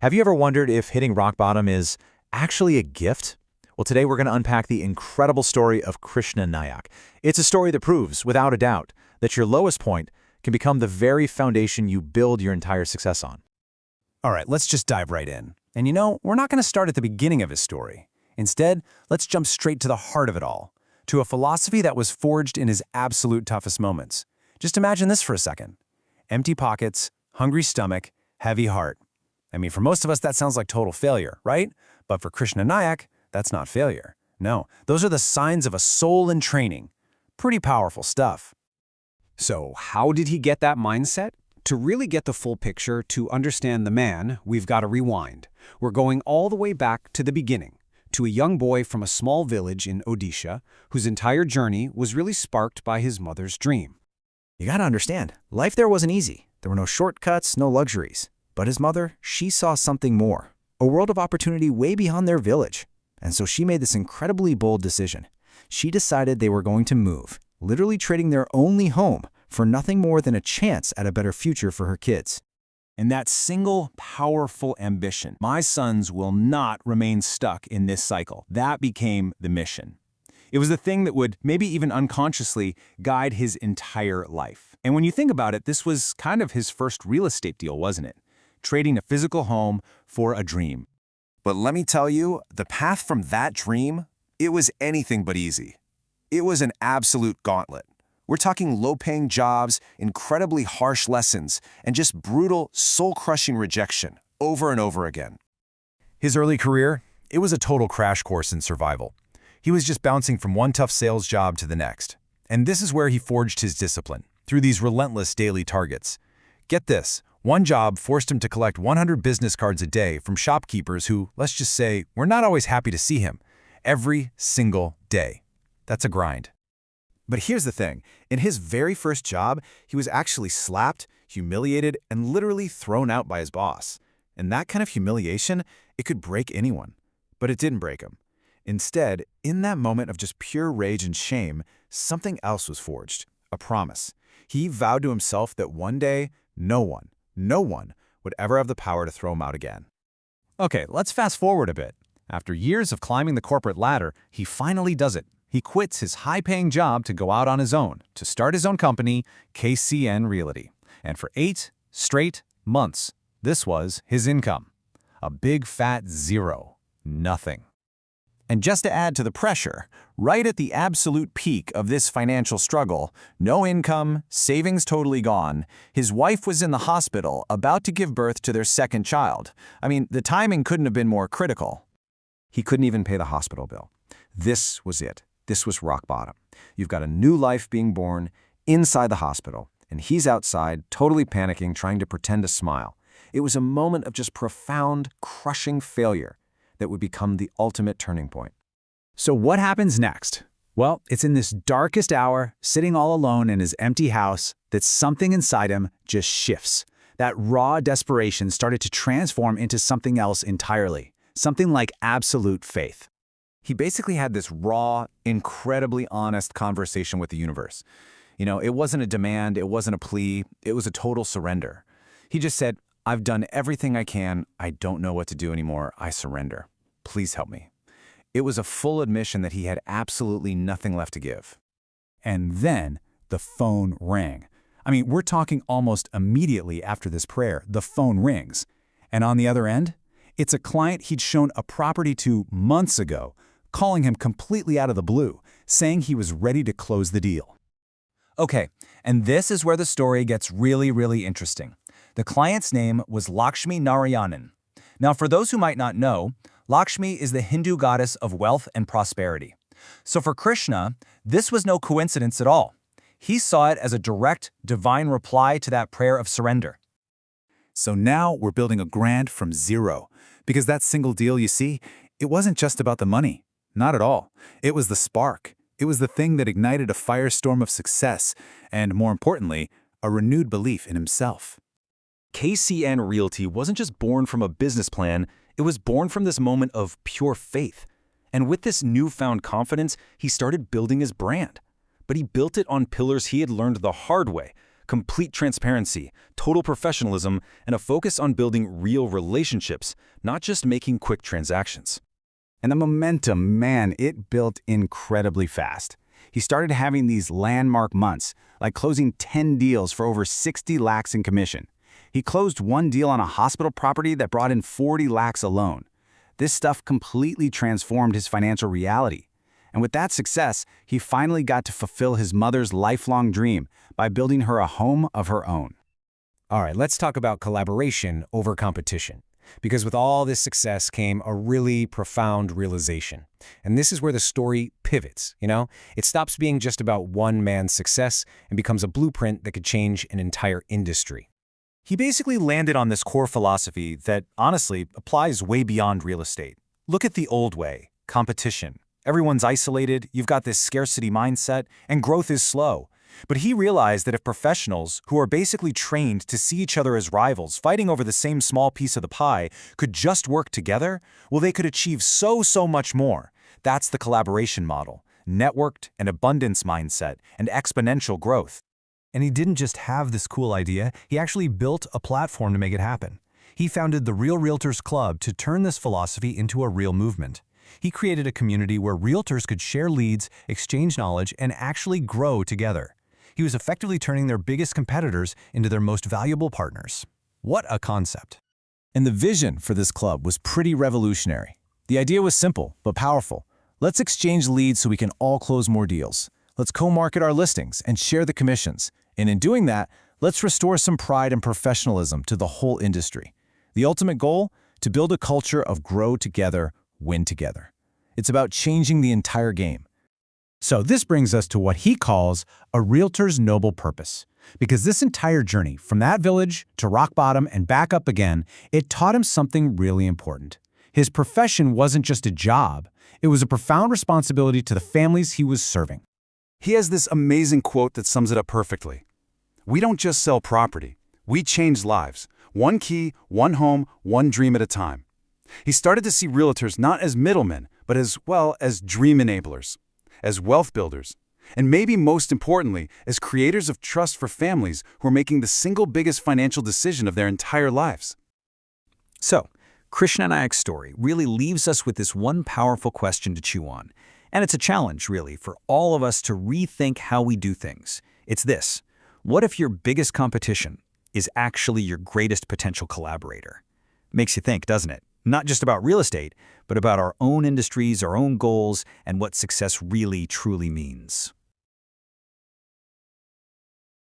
Have you ever wondered if hitting rock bottom is actually a gift? Well, today we're going to unpack the incredible story of Krishna Nayak. It's a story that proves, without a doubt, that your lowest point can become the very foundation you build your entire success on. All right, let's just dive right in. And we're not going to start at the beginning of his story. Instead, let's jump straight to the heart of it all, to a philosophy that was forged in his absolute toughest moments. Just imagine this for a second. Empty pockets, hungry stomach, heavy heart. I mean, for most of us, that sounds like total failure, right? But for Krishna Nayak, that's not failure. No, those are the signs of a soul in training. Pretty powerful stuff. So how did he get that mindset? To really get the full picture, to understand the man, we've got to rewind. We're going all the way back to the beginning, to a young boy from a small village in Odisha, whose entire journey was really sparked by his mother's dream. You gotta understand, life there wasn't easy. There were no shortcuts, no luxuries. But his mother, she saw something more, a world of opportunity way beyond their village. And so she made this incredibly bold decision. She decided they were going to move, literally trading their only home for nothing more than a chance at a better future for her kids. And that single powerful ambition, my sons will not remain stuck in this cycle, that became the mission. It was the thing that would, maybe even unconsciously, guide his entire life. And when you think about it, this was kind of his first real estate deal, wasn't it? Trading a physical home for a dream. But let me tell you, the path from that dream, it was anything but easy. It was an absolute gauntlet. We're talking low-paying jobs, incredibly harsh lessons, and just brutal, soul-crushing rejection over and over again. His early career, it was a total crash course in survival. He was just bouncing from one tough sales job to the next. And this is where he forged his discipline, through these relentless daily targets. Get this, one job forced him to collect 100 business cards a day from shopkeepers who, let's just say, were not always happy to see him, every single day. That's a grind. But here's the thing, in his very first job, he was actually slapped, humiliated, and literally thrown out by his boss. And that kind of humiliation, it could break anyone. But it didn't break him. Instead, in that moment of just pure rage and shame, something else was forged, a promise. He vowed to himself that one day, no one would ever have the power to throw him out again. Okay, let's fast forward a bit. After years of climbing the corporate ladder, he finally does it. He quits his high-paying job to go out on his own, to start his own company, KCN Realty. And for 8 straight months, this was his income. A big fat zero. Nothing. And just to add to the pressure, right at the absolute peak of this financial struggle, no income, savings totally gone, his wife was in the hospital about to give birth to their second child. I mean, the timing couldn't have been more critical. He couldn't even pay the hospital bill. This was it. This was rock bottom. You've got a new life being born inside the hospital, and he's outside, totally panicking, trying to pretend to smile. It was a moment of just profound, crushing failure that would become the ultimate turning point. So what happens next? Well, it's in this darkest hour, sitting all alone in his empty house, that something inside him just shifts. That raw desperation started to transform into something else entirely, something like absolute faith. He basically had this raw, incredibly honest conversation with the universe. It wasn't a demand, it wasn't a plea, it was a total surrender. He just said, I've done everything I can, I don't know what to do anymore, I surrender. Please help me. It was a full admission that he had absolutely nothing left to give. And then the phone rang. I mean, we're talking almost immediately after this prayer, the phone rings. And on the other end, it's a client he'd shown a property to months ago, calling him completely out of the blue, saying he was ready to close the deal. Okay, and this is where the story gets really, really interesting. The client's name was Lakshmi Narayanan. Now, for those who might not know, Lakshmi is the Hindu goddess of wealth and prosperity. So for Krishna, this was no coincidence at all. He saw it as a direct, divine reply to that prayer of surrender. So now we're building a grand from zero. Because that single deal, you see, it wasn't just about the money. Not at all. It was the spark. It was the thing that ignited a firestorm of success, and more importantly, a renewed belief in himself. KCN Realty wasn't just born from a business plan, it was born from this moment of pure faith. And with this newfound confidence, he started building his brand. But he built it on pillars he had learned the hard way: complete transparency, total professionalism, and a focus on building real relationships, not just making quick transactions. And the momentum, man, it built incredibly fast. He started having these landmark months, like closing 10 deals for over 60 lakhs in commission. He closed one deal on a hospital property that brought in 40 lakhs alone. This stuff completely transformed his financial reality. And with that success, he finally got to fulfill his mother's lifelong dream by building her a home of her own. All right, let's talk about collaboration over competition. Because with all this success came a really profound realization. And this is where the story pivots, It stops being just about one man's success and becomes a blueprint that could change an entire industry. He basically landed on this core philosophy that, honestly, applies way beyond real estate. Look at the old way, competition. Everyone's isolated, you've got this scarcity mindset, and growth is slow. But he realized that if professionals, who are basically trained to see each other as rivals fighting over the same small piece of the pie, could just work together, well, they could achieve so much more. That's the collaboration model, networked and abundance mindset, and exponential growth. And he didn't just have this cool idea, he actually built a platform to make it happen. He founded the Real Realtors Club to turn this philosophy into a real movement. He created a community where realtors could share leads, exchange knowledge, and actually grow together. He was effectively turning their biggest competitors into their most valuable partners. What a concept. And the vision for this club was pretty revolutionary. The idea was simple, but powerful. Let's exchange leads so we can all close more deals. Let's co-market our listings and share the commissions. And in doing that, let's restore some pride and professionalism to the whole industry. The ultimate goal? To build a culture of grow together, win together. It's about changing the entire game. So this brings us to what he calls a realtor's noble purpose. Because this entire journey, from that village to rock bottom and back up again, it taught him something really important. His profession wasn't just a job, it was a profound responsibility to the families he was serving. He has this amazing quote that sums it up perfectly. We don't just sell property, we change lives. One key, one home, one dream at a time. He started to see realtors not as middlemen, but as dream enablers, as wealth builders, and maybe most importantly, as creators of trust for families who are making the single biggest financial decision of their entire lives. So, Krishna Nayak's story really leaves us with this one powerful question to chew on. And it's a challenge, really, for all of us to rethink how we do things. It's this: what if your biggest competition is actually your greatest potential collaborator? Makes you think, doesn't it? Not just about real estate, but about our own industries, our own goals, and what success really, truly means.